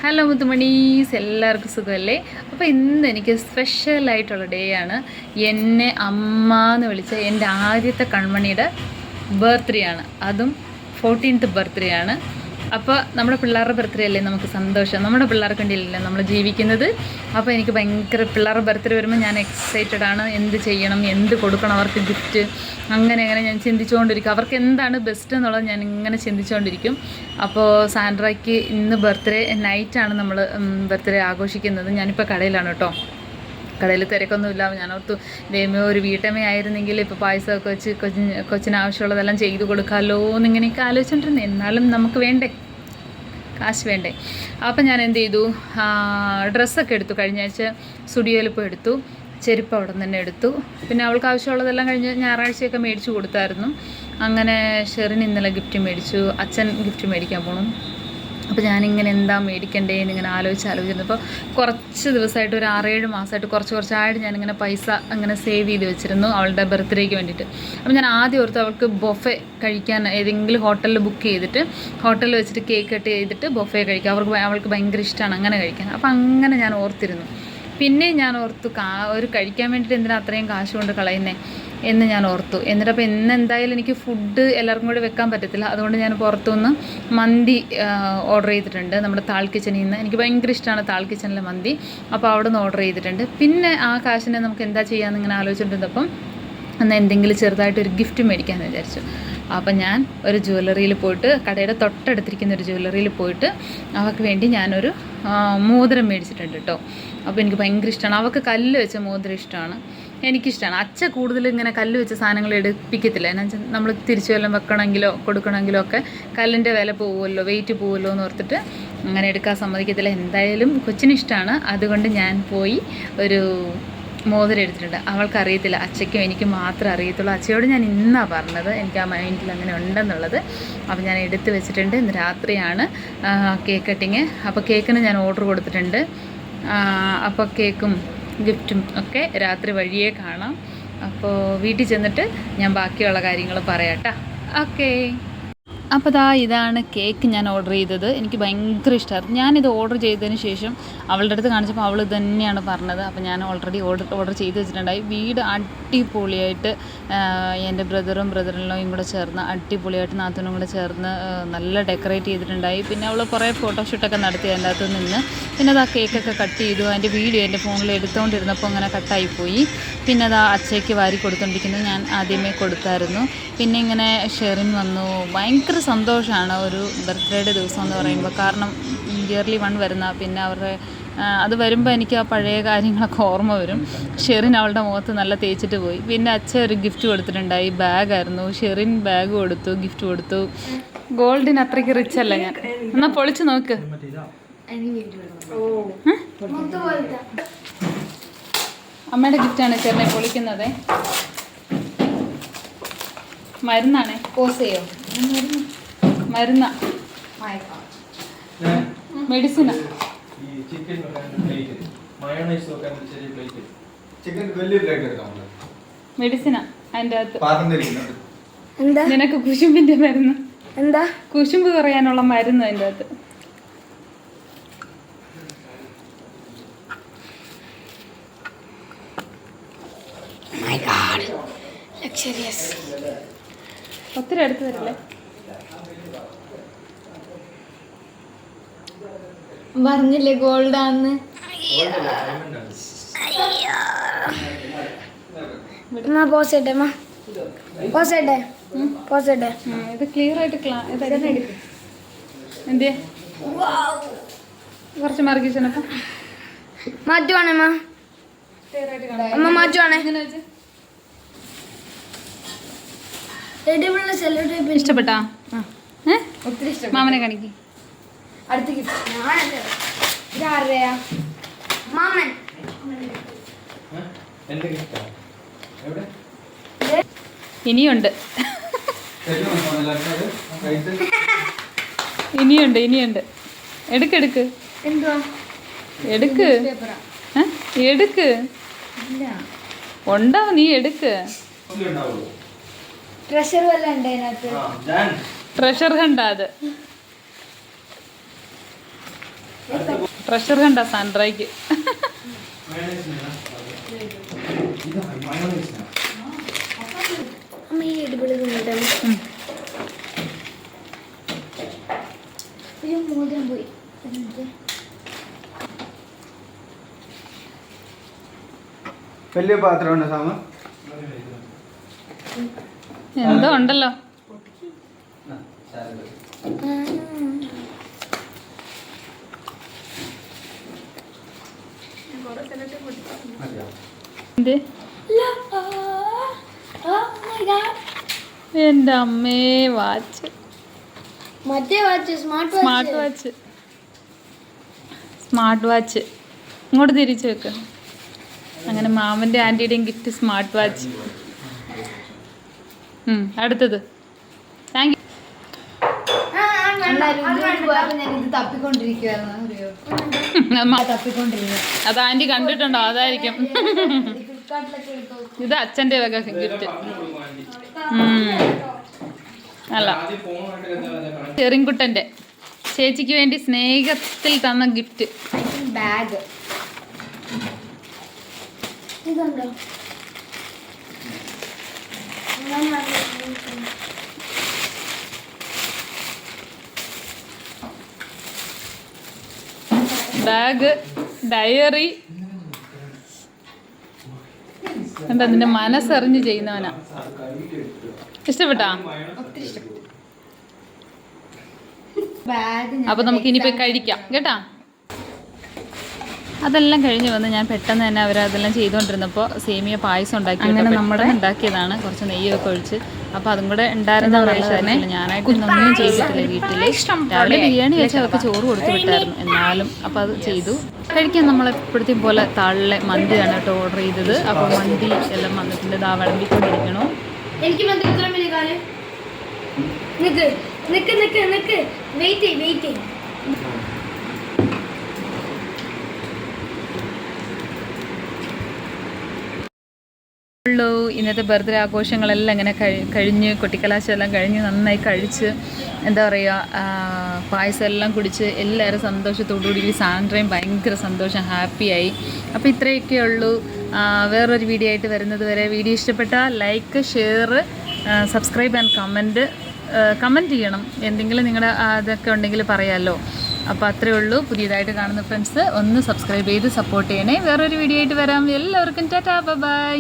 Hello മുത്തുമണീസ്, എല്ലാവർക്കും സുഖമല്ലേ? അപ്പോൾ ഇന്ന് എനിക്ക് സ്പെഷ്യലായിട്ടുള്ള ഡേ ആണ്. എന്നെ അമ്മ എന്ന് വിളിച്ച എൻ്റെ ആദ്യത്തെ കൺമണിയുടെ ബർത്ത്ഡേ ആണ്. അതും 14th ബർത്ത്ഡേ ആണ്. അപ്പോൾ നമ്മുടെ പിള്ളേരുടെ ബർത്ത്ഡേ അല്ലേ നമുക്ക് സന്തോഷം. നമ്മുടെ പിള്ളേർക്ക് വേണ്ടിയല്ലേ നമ്മൾ ജീവിക്കുന്നത്. അപ്പോൾ എനിക്ക് ഭയങ്കര പിള്ളേരുടെ ബർത്ത്ഡേ വരുമ്പോൾ ഞാൻ എക്സൈറ്റഡ് ആണ്. എന്ത് ചെയ്യണം, എന്ത് കൊടുക്കണം അവർക്ക് ഗിഫ്റ്റ്, അങ്ങനെ ഞാൻ ചിന്തിച്ചുകൊണ്ടിരിക്കും. അവർക്ക് എന്താണ് ബെസ്റ്റ് എന്നുള്ളത് ഞാൻ ഇങ്ങനെ ചിന്തിച്ചുകൊണ്ടിരിക്കും. അപ്പോൾ സാൻഡ്രയ്ക്ക് ഇന്ന് ബർത്ത്ഡേ നൈറ്റാണ് നമ്മൾ ബർത്ത്ഡേ ആഘോഷിക്കുന്നത്. ഞാനിപ്പോൾ കടയിലാണ് കേട്ടോ. കടയിൽ തിരക്കൊന്നുമില്ല. ഞാനോർത്തു ദൈവമേ ഒരു വീട്ടമ്മയായിരുന്നെങ്കിൽ ഇപ്പോൾ പായസമൊക്കെ വെച്ച് കൊച്ചിന് ആവശ്യമുള്ളതെല്ലാം ചെയ്തു കൊടുക്കാമല്ലോ എന്നിങ്ങനെയൊക്കെ ആലോചിച്ചിട്ടുണ്ടെന്ന്. എന്നാലും നമുക്ക് വേണ്ടേ, കാശ് വേണ്ടേ. അപ്പം ഞാൻ എന്ത് ചെയ്തു, ഡ്രസ്സൊക്കെ എടുത്തു. കഴിഞ്ഞ ആഴ്ച സ്റ്റുഡിയോയിൽ പോയി എടുത്തു. ചെരുപ്പ് അവിടെ നിന്ന് തന്നെ എടുത്തു. പിന്നെ അവൾക്ക് ആവശ്യമുള്ളതെല്ലാം കഴിഞ്ഞ് ഞായറാഴ്ചയൊക്കെ മേടിച്ചു കൊടുത്തായിരുന്നു. അങ്ങനെ ഷെറിന് ഇന്നലെ ഗിഫ്റ്റ് മേടിച്ചു. അച്ഛൻ ഗിഫ്റ്റ് മേടിക്കാൻ പോകണം. അപ്പോൾ ഞാനിങ്ങനെ എന്താ മേടിക്കണ്ടേന്ന് ഇങ്ങനെ ആലോചിച്ചിരുന്നപ്പോൾ കുറച്ച് ദിവസമായിട്ട് ഒരു 6-7 മാസമായിട്ട് കുറച്ചായിട്ട് ഞാനിങ്ങനെ പൈസ അങ്ങനെ സേവ് ചെയ്ത് വെച്ചിരുന്നു അവളുടെ ബർത്ത്ഡേക്ക് വേണ്ടിയിട്ട്. അപ്പോൾ ഞാൻ ആദ്യം ഓർത്ത് അവൾക്ക് ബൊഫെ കഴിക്കാൻ ഏതെങ്കിലും ഹോട്ടലിൽ ബുക്ക് ചെയ്തിട്ട് ഹോട്ടലിൽ വെച്ചിട്ട് കേക്ക് കട്ട് ചെയ്തിട്ട് ബൊഫെ കഴിക്കാം. അവൾക്ക് ഭയങ്കര ഇഷ്ടമാണ് അങ്ങനെ കഴിക്കാൻ. അപ്പോൾ അങ്ങനെ ഞാൻ ഓർത്തിരുന്നു. പിന്നെ ഞാൻ ഓർത്തു ഒരു കഴിക്കാൻ വേണ്ടിയിട്ട് എന്തിനാ അത്രയും കാശ് കൊണ്ട് കളയുന്നേ എന്ന് ഞാൻ ഓർത്തു. എന്നിട്ടപ്പോൾ ഇന്ന് എന്തായാലും എനിക്ക് ഫുഡ് എല്ലാവർക്കും കൂടെ വെക്കാൻ പറ്റത്തില്ല. അതുകൊണ്ട് ഞാൻ പുറത്തുനിന്ന് മന്തി ഓർഡർ ചെയ്തിട്ടുണ്ട്. നമ്മുടെ താൾ കിച്ചണിൽ നിന്ന്. എനിക്ക് ഭയങ്കര ഇഷ്ടമാണ് താൾ കിച്ചണിലെ മന്തി. അപ്പോൾ അവിടെ നിന്ന് ഓർഡർ ചെയ്തിട്ടുണ്ട്. പിന്നെ ആ കാശിനെ നമുക്ക് എന്താ ചെയ്യാമെന്ന് ഇങ്ങനെ ആലോചിച്ചിട്ടുണ്ടപ്പം എന്നാൽ എന്തെങ്കിലും ചെറുതായിട്ടൊരു ഗിഫ്റ്റ് മേടിക്കാമെന്ന് വിചാരിച്ചു. അപ്പം ഞാൻ ഒരു ജ്വല്ലറിയിൽ പോയിട്ട്, കടയുടെ തൊട്ടടുത്തിരിക്കുന്ന ഒരു ജ്വല്ലറിയിൽ പോയിട്ട് അവൾക്ക് വേണ്ടി ഞാനൊരു മോതിരം മേടിച്ചിട്ടുണ്ട് കേട്ടോ. അപ്പോൾ എനിക്ക് ഭയങ്കര ഇഷ്ടമാണ്. അവൾക്ക് കല്ല് വെച്ച മോതിരം ഇഷ്ടമാണ്, എനിക്കിഷ്ടമാണ്. അച്ഛ കൂടുതൽ ഇങ്ങനെ കല്ല് വെച്ച സാധനങ്ങൾ എടുപ്പിക്കത്തില്ല. എന്നുവെച്ചാൽ നമ്മൾ തിരിച്ചു വല്ലതും വെക്കണമെങ്കിലോ കൊടുക്കണമെങ്കിലോ ഒക്കെ കല്ലിൻ്റെ വില പോവുമല്ലോ, വെയിറ്റ് പോവുമല്ലോ എന്ന് ഓർത്തിട്ട് അങ്ങനെ എടുക്കാൻ സമ്മതിക്കത്തില്ല. എന്തായാലും കൊച്ചിനിഷ്ടമാണ്. അതുകൊണ്ട് ഞാൻ പോയി ഒരു മോതിരം എടുത്തിട്ടുണ്ട്. അവൾക്കറിയത്തില്ല, അച്ഛയ്ക്കും എനിക്ക് മാത്രമേ അറിയത്തുള്ളൂ. അച്ഛയോട് ഞാൻ ഇന്നാണ് പറഞ്ഞത്, എനിക്ക് ആ മൈൻഡിൽ അങ്ങനെ ഉണ്ടെന്നുള്ളത്. അപ്പോൾ ഞാൻ എടുത്ത് വെച്ചിട്ടുണ്ട്. ഇന്ന് രാത്രിയാണ് കേക്ക് കട്ടിങ്. അപ്പോൾ കേക്കിന് ഞാൻ ഓർഡർ കൊടുത്തിട്ടുണ്ട്. അപ്പോൾ കേക്കും ഗിഫ്റ്റും ഒക്കെ രാത്രി വഴിയേ കാണാം. അപ്പോൾ വീട്ടിൽ ചെന്നിട്ട് ഞാൻ ബാക്കിയുള്ള കാര്യങ്ങൾ പറയാം കേട്ടോ. ഓക്കേ. അപ്പോൾ ഇതാണ് കേക്ക് ഞാൻ ഓർഡർ ചെയ്തത്. എനിക്ക് ഭയങ്കര ഇഷ്ടമായിരുന്നു. ഞാനിത് ഓർഡർ ചെയ്തതിന് ശേഷം അവളുടെ അടുത്ത് കാണിച്ചപ്പോൾ അവൾ തന്നെയാണ് പറഞ്ഞത്. അപ്പോൾ ഞാൻ ഓൾറെഡി ഓർഡർ ചെയ്ത് വെച്ചിട്ടുണ്ടായി. വീട് അടിപൊളിയായിട്ട് എൻ്റെ ബ്രദറിനും കൂടെ ചേർന്ന് അടിപൊളിയായിട്ട് നാത്തൂനും കൂടെ ചേർന്ന് നല്ല ഡെക്കറേറ്റ് ചെയ്തിട്ടുണ്ടായി. പിന്നെ അവൾ കുറേ ഫോട്ടോഷൂട്ടൊക്കെ നടത്തി അതിൻ്റെ അകത്ത് നിന്ന്. പിന്നെ അത് ആ കേക്കൊക്കെ കട്ട് ചെയ്തു. അതിൻ്റെ വീഡിയോ എൻ്റെ ഫോണിൽ എടുത്തുകൊണ്ടിരുന്നപ്പോൾ അങ്ങനെ കട്ടായിപ്പോയി. പിന്നെ അത് അച്ഛയ്ക്ക് വാരി കൊടുത്തുകൊണ്ടിരിക്കുന്നത് ഞാൻ ആദ്യമേ കൊടുത്തായിരുന്നു. പിന്നെ ഇങ്ങനെ ഷെറിൻ വന്നു. ഭയങ്കര സന്തോഷമാണ് ഒരു ബർത്ത്ഡേയുടെ ദിവസം എന്ന് പറയുമ്പോൾ. കാരണം ഇയർലി 1 വരുന്ന, പിന്നെ അവരുടെ അത് വരുമ്പോൾ എനിക്ക് ആ പഴയ കാര്യങ്ങളൊക്കെ ഓർമ്മ വരും. ഷെറിൻ അവളുടെ മുഖത്ത് നല്ല തേച്ചിട്ട് പോയി. പിന്നെ അച്ഛൻ ഒരു ഗിഫ്റ്റ് കൊടുത്തിട്ടുണ്ടായി. ബാഗായിരുന്നു. ഷെറിൻ ബാഗ് കൊടുത്തു, ഗിഫ്റ്റ് കൊടുത്തു. ഗോൾഡിന് അത്രയ്ക്ക് റിച്ച് അല്ല ഞാൻ. എന്നാൽ പൊളിച്ച് നോക്ക്. അമ്മയുടെ ഗിഫ്റ്റാണ് ചെറിനെ പൊളിക്കുന്നത്. മരുന്നാണേ. പോസയോ മരുന്നാ, മെഡിസിനാ. മെഡിസിനാ അതിൻ്റെ അകത്ത്. നിനക്ക് കുശുമ്പിന്റെ മരുന്ന്. എന്താ? കുശുമ്പ് കുറയാനുള്ള മരുന്ന് അതിൻ്റെ അകത്ത്. ഒത്തിരി അടുത്ത് വരില്ലേ? പറഞ്ഞില്ലേ ഗോൾഡാന്ന്. ഇത് ക്ലിയർ ആയിട്ട് എന്തേ കുറച്ച് മാർക്കിച്ചപ്പോ മാറ്റുവാണേ മാറ്റുവാണേ. ഇഷ്ടപ്പെട്ടാ? മാമനെ കാണിക്ക്. അടുത്ത മാമൻ ഇനിയുണ്ട്. എടുക്ക് എന്തുവാ? എടുക്ക് ഉണ്ടാവും. നീ എടുക്ക്. ട്രഷർ വല്ല ഉണ്ട് അതിനകത്ത്. ട്രഷർ കണ്ട അത് പ്രഷർ കണ്ട സാൻഡ്രയ്ക്ക്. അമ്മ ഈ ഇടിപിടി ഒരു മോതിരം പോയി. വലിയ പാത്രമുണ്ട് സാമ. എന്തോ ഉണ്ടല്ലോ. എന്ത്? എൻ്റെ അമ്മേ വാച്ച്. മറ്റേ watch smart watch. Smart watch ഇങ്ങോട്ട് തിരിച്ചു വെക്ക. അങ്ങനെ മാമൻ്റെ ആൻറ്റിയുടെയും ഗിഫ്റ്റ് സ്മാർട്ട് വാച്ച്. അടുത്തത് താങ്ക് യു. ഞാനിത് തപ്പിക്കൊണ്ടിരിക്കുവായിരുന്നു. തപ്പിക്കൊണ്ടിരുന്നു. അത് ആൻറ്റി കണ്ടിട്ടുണ്ടോ? അതായിരിക്കും. ഇത് അച്ഛൻ്റെ വക ഗിഫ്റ്റ്. അല്ല, ചെറിൻകുട്ടൻ്റെ ചേച്ചിക്ക് വേണ്ടി സ്നേഹത്തിൽ തന്ന ഗിഫ്റ്റ്. ബാഗ് ഇതുണ്ടോ? Bag, diary. എന്താ നിന്റെ മനസ്സറിഞ്ഞ് ചെയ്യുന്നവനാ. ഇഷ്ടപ്പെട്ടാ? അപ്പൊ നമുക്ക് ഇനി പോയി കഴിക്കാം കേട്ടാ. അതെല്ലാം കഴിഞ്ഞ് വന്ന് ഞാൻ പെട്ടെന്ന് തന്നെ അവരതെല്ലാം ചെയ്തുകൊണ്ടിരുന്നപ്പോൾ സേമിയ പായസം ഉണ്ടാക്കി. അങ്ങനെ നമ്മുടെ ഉണ്ടാക്കിയതാണ്, കുറച്ച് നെയ്യൊക്കെ ഒഴിച്ച്. അപ്പോൾ അതും കൂടെ ഉണ്ടായിരുന്ന തന്നെ ഞാനായിട്ട് ഒന്നും ചെയ്തിട്ടില്ല വീട്ടിൽ. രാവിലെ ബിരിയാണി വെച്ച് അവർക്ക് ചോറ് കൊടുത്തു വിട്ടായിരുന്നു. എന്നാലും അപ്പോൾ അത് ചെയ്തു. കഴിക്കാൻ നമ്മളെപ്പോഴത്തെയും പോലെ താളിലെ മന്തിയാണ് കേട്ടോ ഓർഡർ ചെയ്തത്. അപ്പോൾ മന്തി എല്ലാം വന്നിട്ടുണ്ട്. ഇതാ വിളമ്പിക്കൊണ്ടിരിക്കണോ. എനിക്ക് മന്തി ഇത്ര വലിയ കാര്യം. നിക്ക് നിക്ക് നിക്ക് നിക്ക് വെയിറ്റ് വെയിറ്റ്. ഇന്നത്തെ ബർത്ത്ഡേ ആഘോഷങ്ങളെല്ലാം ഇങ്ങനെ കഴിഞ്ഞ് കൊട്ടിക്കലാശമെല്ലാം കഴിഞ്ഞ് നന്നായി കഴിച്ച് എന്താ പറയുക, പായസം എല്ലാം കുടിച്ച് എല്ലാവരും സന്തോഷത്തോടുകൂടി. സാൻഡ്രയും ഭയങ്കര സന്തോഷം, ഹാപ്പിയായി. അപ്പോൾ ഇത്രയൊക്കെ ഉള്ളൂ. വേറൊരു വീഡിയോ ആയിട്ട് വരുന്നത് വരെ. വീഡിയോ ഇഷ്ടപ്പെട്ടാൽ like, share, subscribe and comment ചെയ്യണം. എന്തെങ്കിലും നിങ്ങളുടെ അതൊക്കെ ഉണ്ടെങ്കിൽ പറയാമല്ലോ. അപ്പോൾ അത്രയേ ഉള്ളൂ. പുതിയതായിട്ട് കാണുന്ന ഫ്രണ്ട്സ് ഒന്ന് സബ്സ്ക്രൈബ് ചെയ്ത് സപ്പോർട്ട് ചെയ്യണേ. വേറൊരു വീഡിയോ ആയിട്ട് വരാം. എല്ലാവർക്കും ടാറ്റാ, ബൈ.